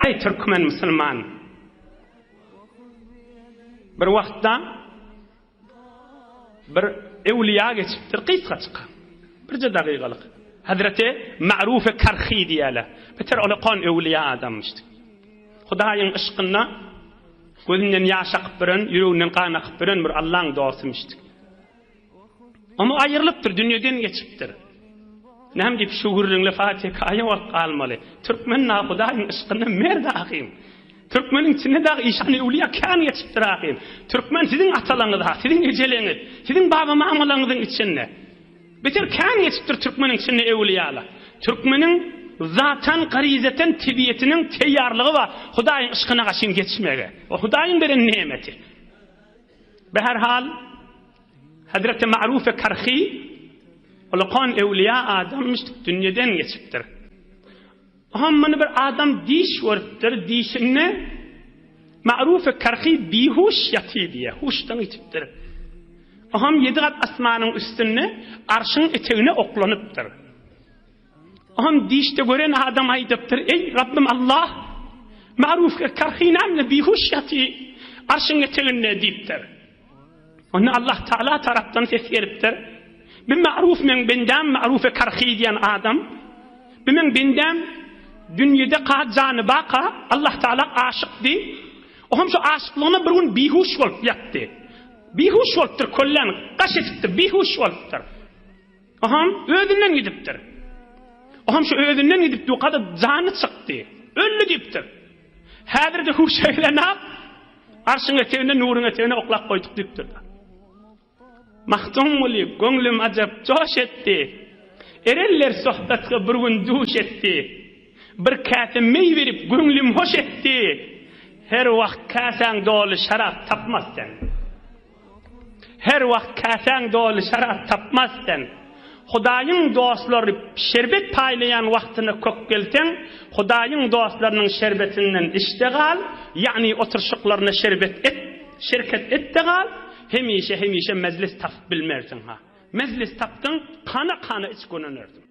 Ey Türkmen Müslüman. Bir wagtda bir evliya geçipdir kıysa çıkan. Birce daqiqalık. Hazreti Ma'ruf Karhi diýerler. Beter olaqan evliya adammışdy. Hudaýyň ışkyna gözünden ýaş akyp biren, ýüreginden kan akyp biren bir Allah'ın dostumyşdy. Ama ayrılıpdyr, dünýeden geçipdir. Näme diýip şu gürrüňle Fatiha aýa kalmaly. Türkmen na Hudaýyň ışkyna merde akyň. Türkmenin içinde de işani uliya kan geçipdir akyň. Türkmen sizin atalaňyz, sizin ejeleňiz, sizin baba mamalaňyzyň içinde. Beter kan geçipdir Türkmenin içinde evliyalar. Türkmenin zaten garizeten tibiyetinin teýýarlygy we Hudaýyň ışkyna gaşyn geçmege. O Hudaýyň beren nemeti. Be her hal Hazreti Ma'ruf Karhi olaqan evliya adammış dünýeden geçipdir. Hammany bir adam diş wurtdyr, dişini Ma'ruf Karhi bihuş ýatydy, huşdan geçipdir. Aham 7 gat asmanyň üstünde arşyň etegine oklanypdyr. Aham dişde gören adam aýdypdyr: "Ey Rabbim Allah, Ma'ruf Karhi namly bihuş ýaty, arşyň etegine" diýipdir. Onu Allah Taala tarapdan ses beripdir. "Bir Ma'ruf men bendem Ma'ruf Karhi diýen adam, men bendem dünýede qajany baqa Allah Taala aşykdy. Aham şu aşyklygyna bir gün bihuş bolup ýatdy. Bihuş bolupdyr kollan, gaş etipdir, bihuş bolupdyr. Aham özünden gidipdir. Aham şu özünden gidip ýokada jany çykdy. Öldü diýipdir. Häzirde huş eýlenip arşyň etegine, nuruň etegine oklap goýdyk diýipdir. Mahtum boli, göňlüm ajab joş etdi. Ereller sohbatga bir gün duş etdi. Bir käte mey berip göňlüm hoş etdi. Her wagt käsäň doly şarap tapmazsan. Her wagt käsäň doly şarap tapmazsan. Hudaýyň dostlary şerbet paýlayan wagtyny kök gelsen, Hudaýyň dostlarynyň şerbetinden işte gal, ýagny oturşyklaryna şerbet et, şirket etde gal, hemişe mezlis tap bilmersin ha. Mezlis tapdyň, kana iç gönenerdin.